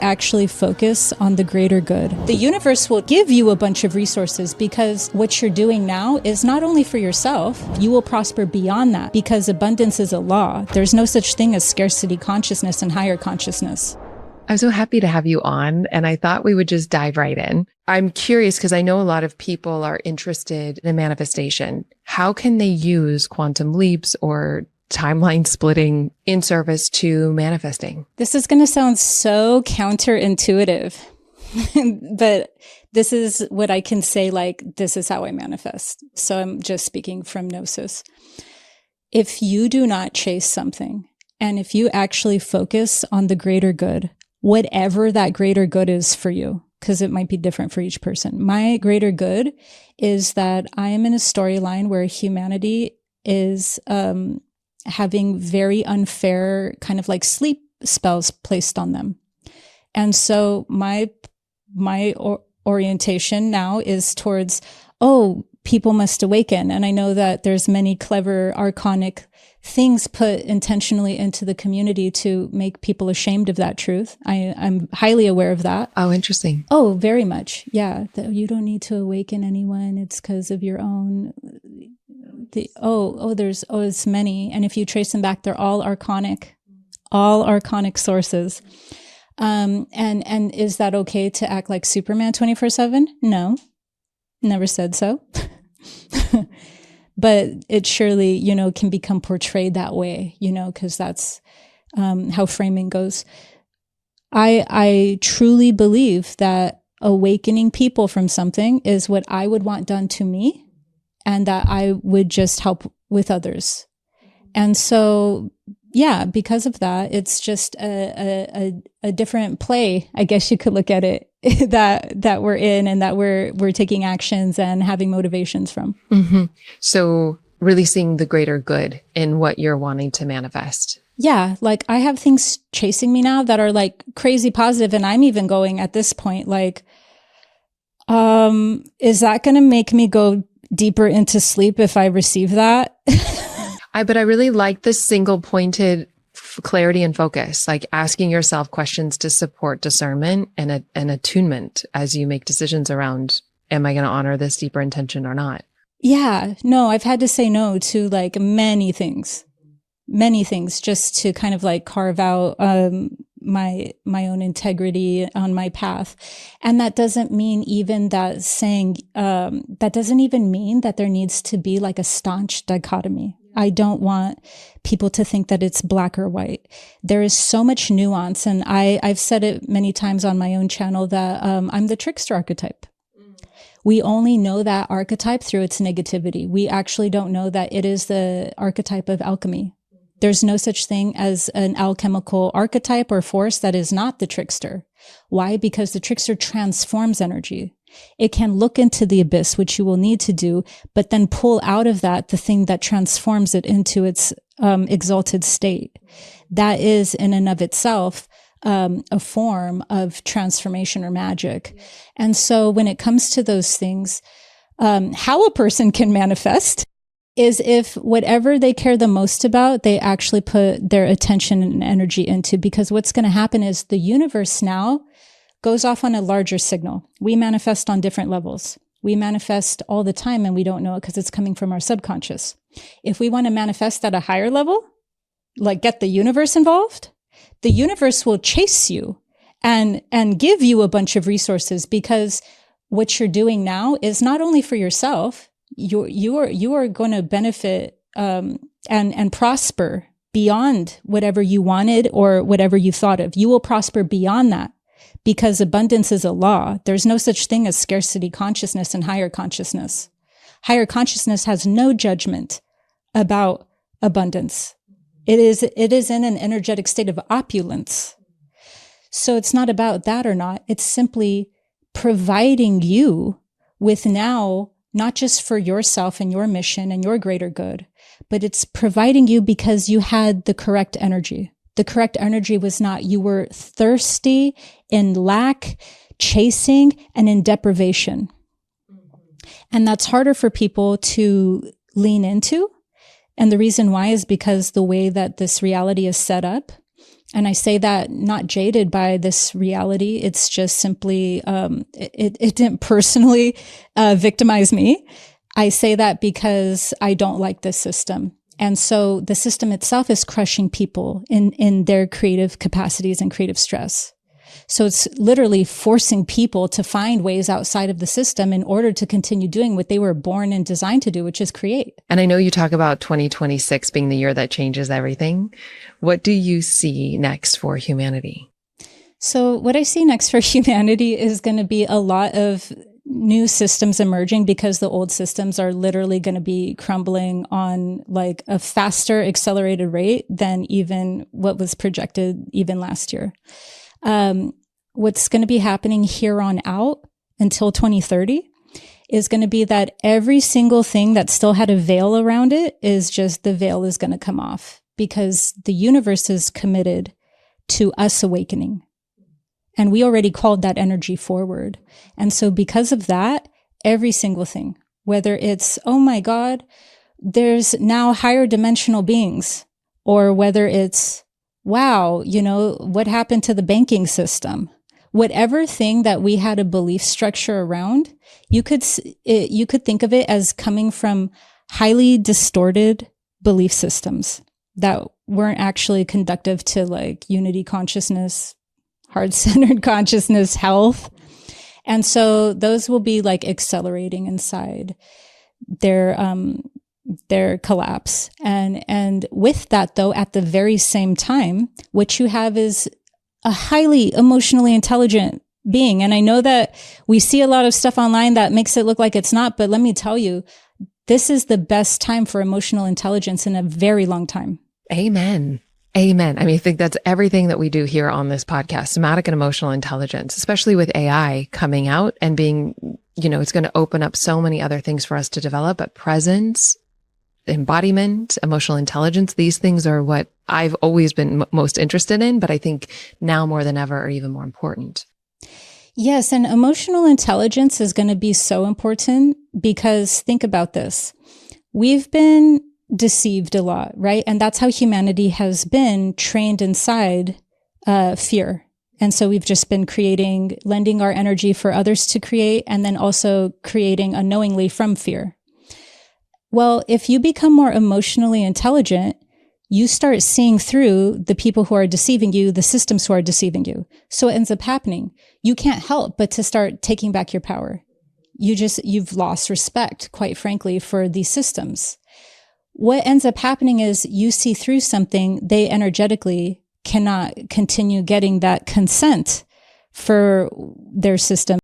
Actually focus on the greater good. The universe will give you a bunch of resources because what you're doing now is not only for yourself, you will prosper beyond that because abundance is a law. There's no such thing as scarcity consciousness and higher consciousness. I'm so happy to have you on, and I thought we would just dive right in. I'm curious because I know a lot of people are interested in manifestation. How can they use quantum leaps or timeline splitting in service to manifesting? This is going to sound so counterintuitive, but this is what I can say, like, this is how I manifest. So I'm just speaking from gnosis. If you do not chase something, and if you actually focus on the greater good, whatever that greater good is for you, because it might be different for each person. My greater good is that I am in a storyline where humanity is, having very unfair kind of like sleep spells placed on them. And so my orientation now is towards, people must awaken. And I know that there's many clever archonic things put intentionally into the community to make people ashamed of that truth. I'm highly aware of that. Oh, interesting. Oh, very much. Yeah. You don't need to awaken anyone. It's because of your own... it's many. And if you trace them back, they're all archonic sources. And is that okay to act like Superman 24/7? No, never said so. But it surely, can become portrayed that way, because that's, how framing goes. I truly believe that awakening people from something is what I would want done to me, and that I would just help with others. And so, yeah, because of that, it's just a different play, I guess you could look at it, that we're in and that we're taking actions and having motivations from. Mm-hmm. So releasing the greater good in what you're wanting to manifest. Yeah, like I have things chasing me now that are like crazy positive, and I'm even going at this point like, is that going to make me go deeper into sleep if I receive that? But I really like the single pointed clarity and focus, like asking yourself questions to support discernment and attunement as you make decisions around, am I going to honor this deeper intention or not? Yeah, no, I've had to say no to like many things just to kind of like carve out, my own integrity on my path. And that doesn't mean even that saying, that doesn't even mean that there needs to be like a staunch dichotomy. I don't want people to think that it's black or white. There is so much nuance. And I've said it many times on my own channel that, I'm the trickster archetype. We only know that archetype through its negativity. We actually don't know that it is the archetype of alchemy. There's no such thing as an alchemical archetype or force that is not the trickster. Why? Because the trickster transforms energy. It can look into the abyss, which you will need to do, but then pull out of that the thing that transforms it into its exalted state. That is in and of itself a form of transformation or magic. And so when it comes to those things, how a person can manifest is if whatever they care the most about, they actually put their attention and energy into, because what's going to happen is the universe now goes off on a larger signal. We manifest on different levels. We manifest all the time and we don't know it because it's coming from our subconscious. If we want to manifest at a higher level, like get the universe involved, the universe will chase you and give you a bunch of resources, because what you're doing now is not only for yourself, you are going to benefit and prosper beyond whatever you wanted or whatever you thought of. You will prosper beyond that because abundance is a law. There's no such thing as scarcity consciousness and higher consciousness. Higher consciousness has no judgment about abundance. It is in an energetic state of opulence. So it's not about that or not. It's simply providing you with now, not just for yourself and your mission and your greater good, but it's providing you because you had the correct energy. The correct energy was not, you were thirsty, in lack, chasing, and in deprivation. And that's harder for people to lean into. And the reason why is because the way that this reality is set up, And I say that not jaded by this reality. It's just simply, it didn't personally victimize me. I say that because I don't like this system. And so the system itself is crushing people in their creative capacities and creative stress. So it's literally forcing people to find ways outside of the system in order to continue doing what they were born and designed to do, which is create. And I know you talk about 2026 being the year that changes everything. What do you see next for humanity? So what I see next for humanity is going to be a lot of new systems emerging, because the old systems are literally going to be crumbling on like a faster accelerated rate than even what was projected even last year. What's going to be happening here on out until 2030 is going to be that every single thing that still had a veil around it is just, the veil is going to come off, because the universe is committed to us awakening. And we already called that energy forward. And so because of that, every single thing, whether it's, oh my God, there's now higher dimensional beings, or whether it's, wow, you know, what happened to the banking system? Whatever thing that we had a belief structure around, you could think of it as coming from highly distorted belief systems that weren't actually conducive to like unity consciousness, heart-centered consciousness, health. And so those will be like accelerating inside their collapse. And with that though, at the very same time, what you have is a highly emotionally intelligent being. And I know that we see a lot of stuff online that makes it look like it's not, but let me tell you, this is the best time for emotional intelligence in a very long time. Amen. Amen. I mean, I think that's everything that we do here on this podcast, somatic and emotional intelligence, especially with AI coming out and being, you know, it's going to open up so many other things for us to develop, but presence, embodiment, emotional intelligence, these things are what I've always been most interested in, but I think now more than ever are even more important. Yes. And emotional intelligence is going to be so important, because think about this. We've been deceived a lot, right? And that's how humanity has been trained inside fear. And so we've just been lending our energy for others to create, and then also creating unknowingly from fear. Well, if you become more emotionally intelligent, you start seeing through the people who are deceiving you, the systems who are deceiving you. So what ends up happening? You can't help but to start taking back your power. You've lost respect, quite frankly, for these systems. What ends up happening is you see through something, they energetically cannot continue getting that consent for their system.